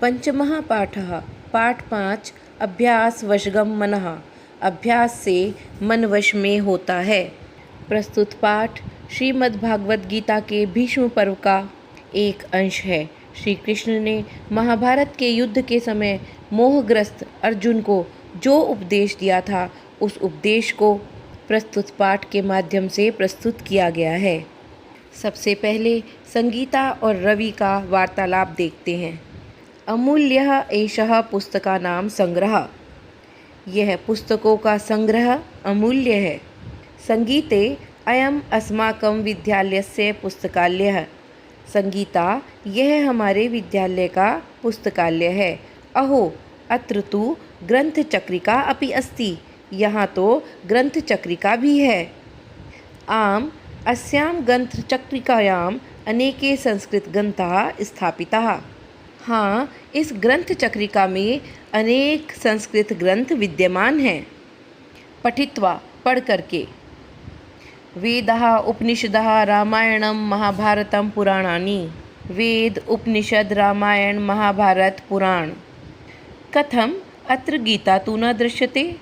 पंचमः पाठः पाठ 5 अभ्यास वशगम मनः। अभ्यास से मन वश में होता है। प्रस्तुत पाठ श्रीमद् भागवत गीता के भीष्म पर्व का एक अंश है। श्री कृष्ण ने महाभारत के युद्ध के समय मोहग्रस्त अर्जुन को जो उपदेश दिया था, उस उपदेश को प्रस्तुत पाठ के माध्यम से प्रस्तुत किया गया है। सबसे पहले संगीता और रवि का वार्तालाप देखते हैं। अमूल्यः एषः पुस्तकानां संग्रह। यह पुस्तकों का संग्रह अमूल्य है। संगीते अयम् अस्माकं विद्यालयस्य पुस्तकालयः। संगीता, यह हमारे विद्यालय का पुस्तकालय है। अहो, अत्र तु ग्रंथचक्रिका अपि अस्ति। यहाँ तो ग्रंथचक्रिका भी है। आम्, अस्यां ग्रंथचक्रिकायां अनेके संस्कृतग्रन्थाः स्थापिताः। हाँ, इस ग्रंथ चक्रिका में अनेक संस्कृत ग्रंथ विद्यमान हैं। पठित्वा, पढ़ करके। वेदाः उपनिषदः रामायणं महाभारतं पुराणानि। वेद, उपनिषद, रामायण, महाभारत, पुराण। कथम अत्र गीता तु न दृश्यते।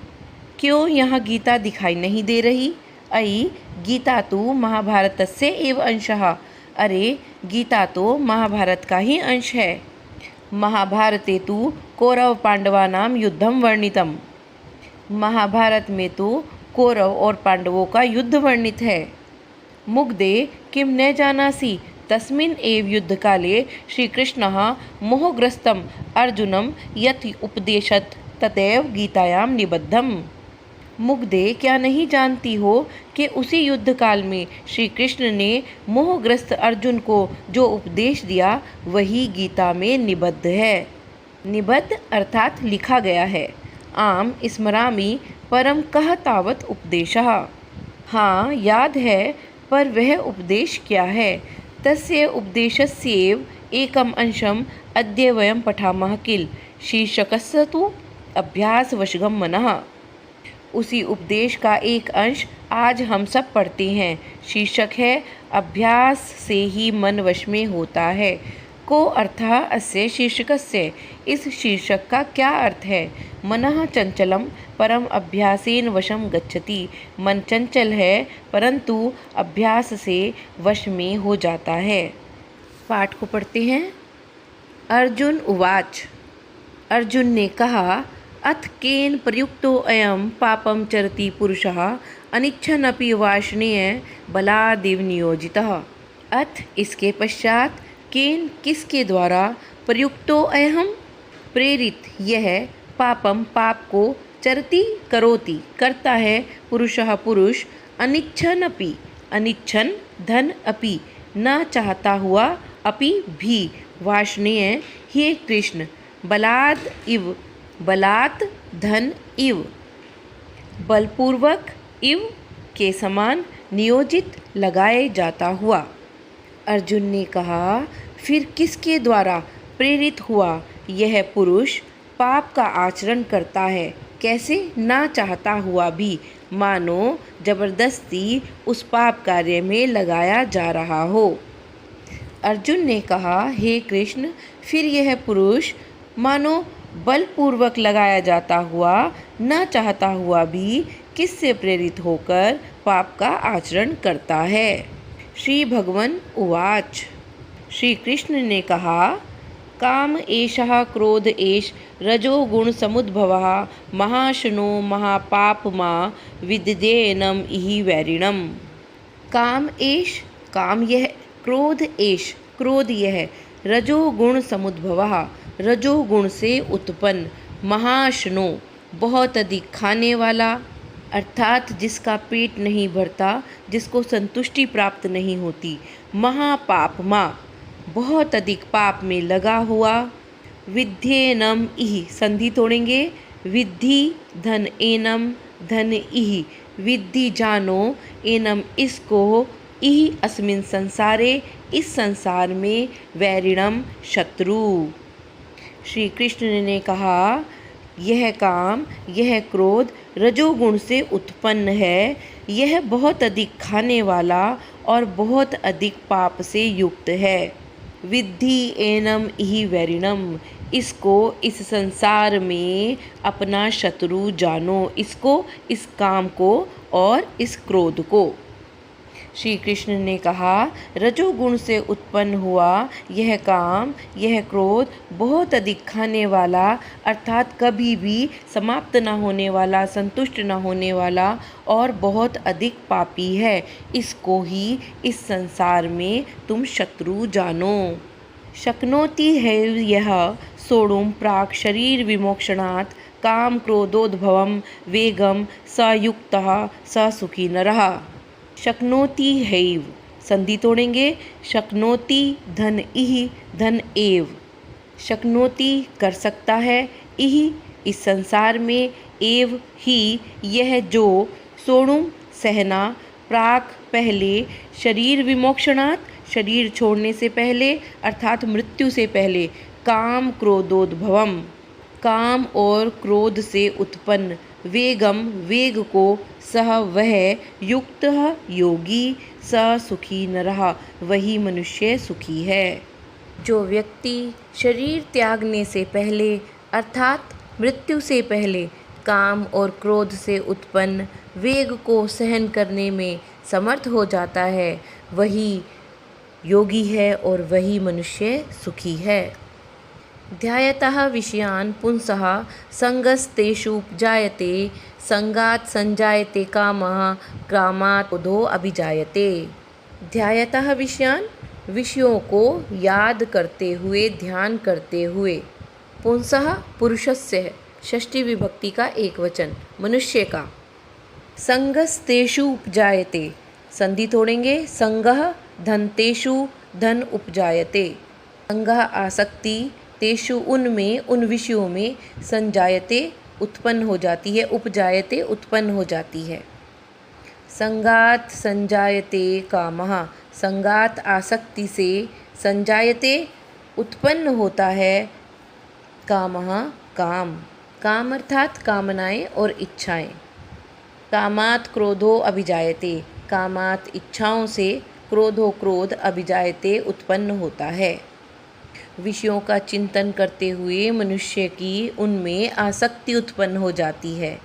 क्यों यहाँ गीता दिखाई नहीं दे रही। अयि गीता तो महाभारतस्य एव अंशः। अरे, गीता तो महाभारत का ही अंश है। महाभारते तु कौरव पांडवानां युद्धम वर्णितम। महाभारत में तो कौरव और पांडवों का युद्ध वर्णित है। मुग्धे किं न जानासि तस्मिन् एव युद्धकाले श्रीकृष्णः मोहग्रस्तं अर्जुनं यत् उपदेशत् तदेव गीतायां निबद्धम्। मुग्धे, क्या नहीं जानती हो कि उसी युद्ध काल में श्री कृष्ण ने मोहग्रस्त अर्जुन को जो उपदेश दिया, वही गीता में निबद्ध है। निबद्ध अर्थात लिखा गया है। आम स्मरामि परम कह तावत उपदेशः। हाँ, याद है, पर वह उपदेश क्या है। तस्य उपदेशस्येव एकम अंशम अद्य वयं पठामः किल। शीर्षकस्य तु अभ्यास वशगम मनः। उसी उपदेश का एक अंश आज हम सब पढ़ते हैं। शीर्षक है अभ्यास से ही मन वश में होता है। को अर्थः अस्य शीर्षकस्य। इस शीर्षक का क्या अर्थ है। मनः चंचलम परम अभ्यासेन वशम गच्छति। मन चंचल है, परंतु अभ्यास से वश में हो जाता है। पाठ को पढ़ते हैं। अर्जुन उवाच। अर्जुन ने कहा, अथ केन प्रयुक्तो अयम पापम चरति पुरुषः अनिच्छन्नपि वार्ष्णेय बलादेव नियोजितः। अथ, इसके पश्चात, केन, किसके द्वारा, प्रयुक्तो अयम, प्रेरित यह, पापम, पाप को, चरति, करोति, करता है, पुरुषः, पुरुष, अनिच्छन्नपि, अनिच्छन, धन, अपि, न चाहता हुआ, अपि, भी, वार्ष्णेय, हे कृष्ण, बलाद इव, बलात्, धन, इव, बलपूर्वक, इव, के समान, नियोजित, लगाए जाता हुआ। अर्जुन ने कहा, फिर किसके द्वारा प्रेरित हुआ यह पुरुष पाप का आचरण करता है। कैसे, ना चाहता हुआ भी, मानो जबरदस्ती उस पाप कार्य में लगाया जा रहा हो। अर्जुन ने कहा, हे कृष्ण, फिर यह पुरुष मानो बलपूर्वक लगाया जाता हुआ, न चाहता हुआ भी, किससे प्रेरित होकर पाप का आचरण करता है। श्री भगवान उवाच। श्री कृष्ण ने कहा, काम एषः क्रोध एष रजोगुण समुद्भवः महाशनो महापापमा विद्येनम इहि वैरिणम। काम एष, काम यह, क्रोध एष, क्रोध यह, रजोगुण समुद्भवः, रजोगुण से उत्पन्न, महाशनो, बहुत अधिक खाने वाला, अर्थात जिसका पेट नहीं भरता, जिसको संतुष्टि प्राप्त नहीं होती, महापापमा, बहुत अधिक पाप में लगा हुआ, विद्येनम इहि, संधि तोड़ेंगे, विद्धि, धन, एनम, धन, इहि, विद्धि, जानो, एनम, इसको, इहि, अस्मिन् संसारे, इस संसार में, वैरिणम, शत्रु। श्री कृष्ण ने कहा, यह काम, यह क्रोध रजोगुण से उत्पन्न है। यह बहुत अधिक खाने वाला और बहुत अधिक पाप से युक्त है। विद्धि एनम इहि वैरिणम, इसको इस संसार में अपना शत्रु जानो, इसको, इस काम को और इस क्रोध को। श्री कृष्ण ने कहा, रजोगुण से उत्पन्न हुआ यह काम, यह क्रोध बहुत अधिक खाने वाला, अर्थात कभी भी समाप्त न होने वाला, संतुष्ट न होने वाला और बहुत अधिक पापी है। इसको ही इस संसार में तुम शत्रु जानो। शक्नोति है यह सोढुं प्राक् शरीर विमोक्षणात् काम क्रोधोद्भवम वेगम स युक्तः स सुखी नरः। शक्नोति हैव, संधि तोड़ेंगे, शक्नोति धन इहि धन एव। शक्नोति कर सकता है, इहि इस संसार में, एव ही यह जो, सोढुं सहना, प्राक पहले, शरीर विमोक्षणात् शरीर छोड़ने से पहले अर्थात मृत्यु से पहले, काम क्रोधोद्भवम काम और क्रोध से उत्पन्न, वेगम वेग को, सह वह, युक्त योगी, स सुखी नरः वही मनुष्य सुखी है। जो व्यक्ति शरीर त्यागने से पहले अर्थात मृत्यु से पहले काम और क्रोध से उत्पन्न वेग को सहन करने में समर्थ हो जाता है, वही योगी है और वही मनुष्य सुखी है। ध्यायतः विषयान् पुंसः संगस्तेषुपजायते, संगात् संजायते कामः, कामात् क्रोधो अभिजायते। ध्यायतः विषयान् विषयों को याद करते हुए, ध्यान करते हुए, पुंसः पुरुषस्य षष्ठी विभक्ति का एक वचन, मनुष्य का। संगस्तेषु उपजायते, संधि तोड़ेंगे, संगः धनतेषु धन उपजायते। संगः आसक्ति, तेषु उनमें, उन विषयों में, संजायते उत्पन्न हो जाती है, उपजायते उत्पन्न हो जाती है। संगात संजायते कामः, संगात आसक्ति से, संजायते उत्पन्न होता है, कामः काम, काम अर्थात कामनाएं और इच्छाएं। कामात् क्रोधो अभिजायते, कामात् इच्छाओं से, क्रोधो क्रोध अभिजायते उत्पन्न होता है। विषयों का चिंतन करते हुए मनुष्य की उनमें आसक्ति उत्पन्न हो जाती है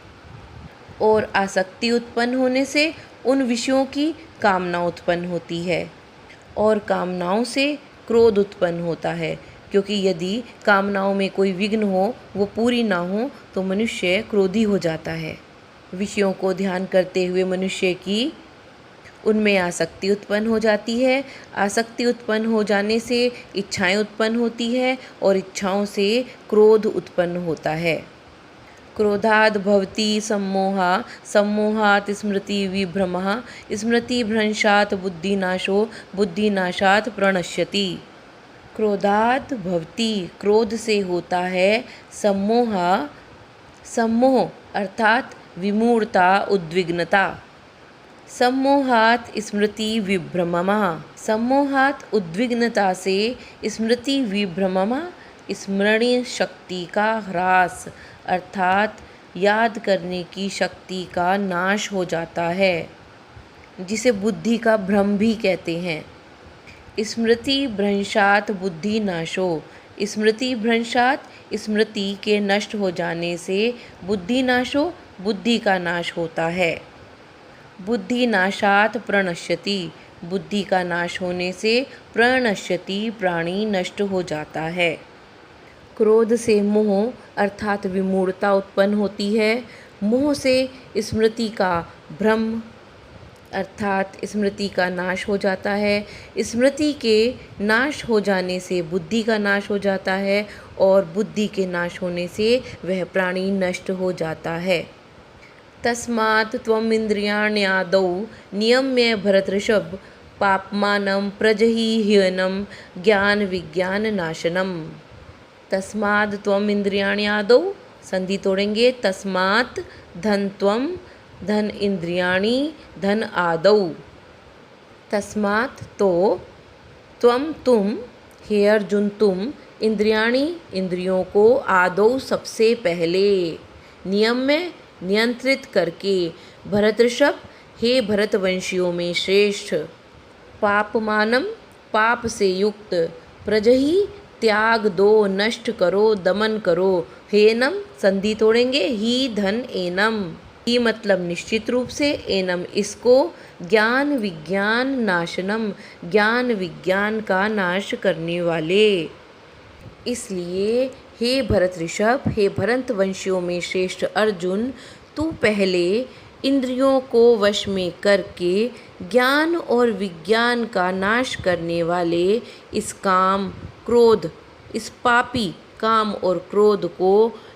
और आसक्ति उत्पन्न होने से उन विषयों की कामना उत्पन्न होती है और कामनाओं से क्रोध उत्पन्न होता है, क्योंकि यदि कामनाओं में कोई विघ्न हो, वो पूरी ना हो, तो मनुष्य क्रोधी हो जाता है। विषयों को ध्यान करते हुए मनुष्य की उनमें आसक्ति उत्पन्न हो जाती है। आसक्ति उत्पन्न हो जाने से इच्छाएं उत्पन्न होती है और इच्छाओं से क्रोध उत्पन्न होता है। क्रोधाद् भवति सम्मोहा, सम्मोहात् स्मृति विभ्रमः, स्मृतिभ्रंशात् बुद्धिनाशो, बुद्धिनाशात् प्रणश्यति। क्रोधाद् भवति, क्रोध से होता है, सम्मोह, सम्मोह अर्थात विमूढ़ता, उद्विग्नता। सम्मोहात् स्मृति विभ्रमः, सम्मोहात् उद्विग्नता से, स्मृति विभ्रमः स्मरणीय शक्ति का ह्रास अर्थात याद करने की शक्ति का नाश हो जाता है, जिसे बुद्धि का भ्रम भी कहते हैं। स्मृति भ्रंशात् बुद्धि नाशो, स्मृति भ्रंशात् स्मृति के नष्ट हो जाने से बुद्धि नाशो, बुद्धि का नाश होता है। बुद्धि नाशात् प्रणश्यति, बुद्धि का नाश होने से प्रणश्यति प्राणी नष्ट हो जाता है। क्रोध से मोह अर्थात विमूढ़ता उत्पन्न होती है। मोह से स्मृति का भ्रम अर्थात स्मृति का नाश हो जाता है। स्मृति के नाश हो जाने से बुद्धि का नाश हो जाता है और बुद्धि के नाश होने से वह प्राणी नष्ट हो जाता है। तस्मात् त्वम् इंद्रियाण्यादौ नियम्य भरतऋषभ, पाप्मानं प्रजहीह्यनं ज्ञान विज्ञान नाशनम। तस्मात् त्वम् इंद्रियाण्यादौ, संधि तोड़ेंगे, तस्मात् धन त्वम, धन इंद्रियाणि, धन आदौ। तस्मात् तो, त्वम तुम, हे अर्जुन तुम, इंद्रियाणि इंद्रियों को, आदौ सबसे पहले, नियम्य नियंत्रित करके, भरतऋषभ हे भरतवंशियों में श्रेष्ठ, पापमानम पाप से युक्त, प्रजहि त्याग दो नष्ट करो दमन करो, हेनम संधि तोड़ेंगे, ही धन एनम, ही मतलब निश्चित रूप से, एनम इसको, ज्ञान विज्ञान नाशनम ज्ञान विज्ञान का नाश करने वाले। इसलिए हे भरत ऋषभ, हे भरत वंशियों में श्रेष्ठ अर्जुन, तू पहले इंद्रियों को वश में करके ज्ञान और विज्ञान का नाश करने वाले इस काम क्रोध, इस पापी काम और क्रोध को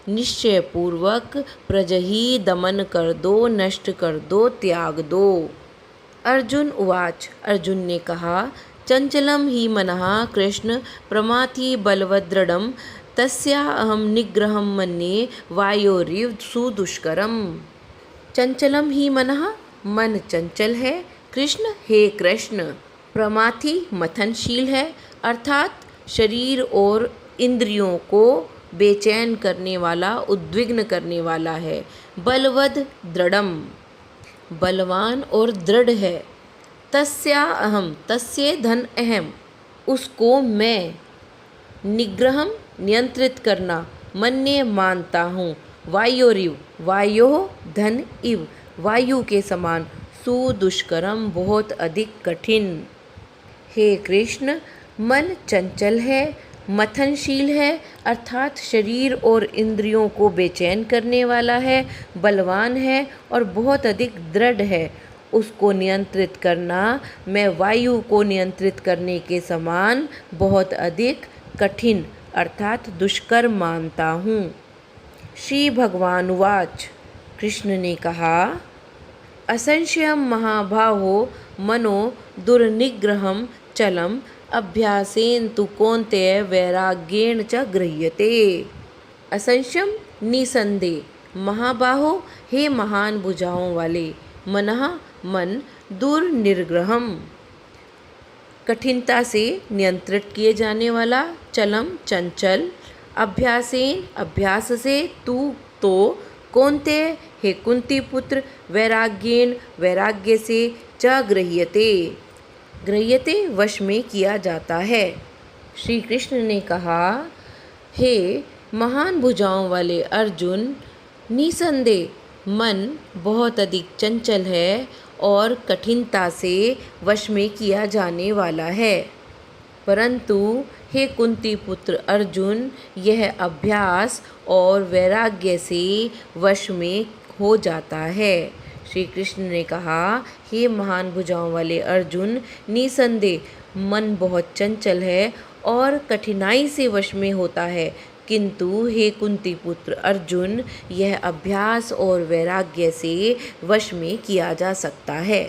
निश्चय पूर्वक प्रजहि दमन कर दो, नष्ट कर दो, त्याग दो। अर्जुन उवाच, अर्जुन ने कहा, चंचलम ही मनः कृष्ण प्रमाथि बलवदृढ़ं, तस्या अहम निग्रहं मन्ये वायोरिव सुदुष्करम। चंचलम ही मनः, मन चंचल है, कृष्ण हे कृष्ण, प्रमाथि मथनशील है, अर्थात शरीर और इंद्रियों को बेचैन करने वाला, उद्विग्न करने वाला है। बलवद दृढ़म, बलवान और दृढ़ है। तस्या अहम, तस्य धन अहम, उसको मैं, निग्रहम नियंत्रित करना, मन्ये मानता हूँ, वायोरिव, वायो धन इव, वायु के समान, सुदुष्करम बहुत अधिक कठिन। हे कृष्ण, मन चंचल है, मथनशील है, अर्थात शरीर और इंद्रियों को बेचैन करने वाला है, बलवान है और बहुत अधिक दृढ़ है। उसको नियंत्रित करना मैं वायु को नियंत्रित करने के समान बहुत अधिक कठिन अर्थात दुष्कर मानता हूँ। श्री भगवानुवाच, कृष्ण ने कहा, असंशयम महाबाहो मनो दुर्निग्रहम चलम अभ्यासेन तु कौन्तेय वैराग्येण च गृह्यते। असंशयम निसंदेह, महाबाहो हे महान भुजाओं वाले, मनः मन, दुर्निग्रहम कठिनता से नियंत्रित किए जाने वाला, चलम चंचल, अभ्यासेन अभ्यास से, तू तो, कौन्तेय हे कुंती पुत्र, वैराग्येन वैराग्य से, च गृह्यते गृह्यते वश में किया जाता है। श्री कृष्ण ने कहा, हे महान भुजाओं वाले अर्जुन, निसंदेह मन बहुत अधिक चंचल है और कठिनता से वश में किया जाने वाला है, परंतु हे कुंती पुत्र अर्जुन, यह अभ्यास और वैराग्य से वश में हो जाता है। श्री कृष्ण ने कहा, हे महान भुजाओं वाले अर्जुन, निसंदेह मन बहुत चंचल है और कठिनाई से वश में होता है, किंतु हे कुंती पुत्र अर्जुन, यह अभ्यास और वैराग्य से वश में किया जा सकता है।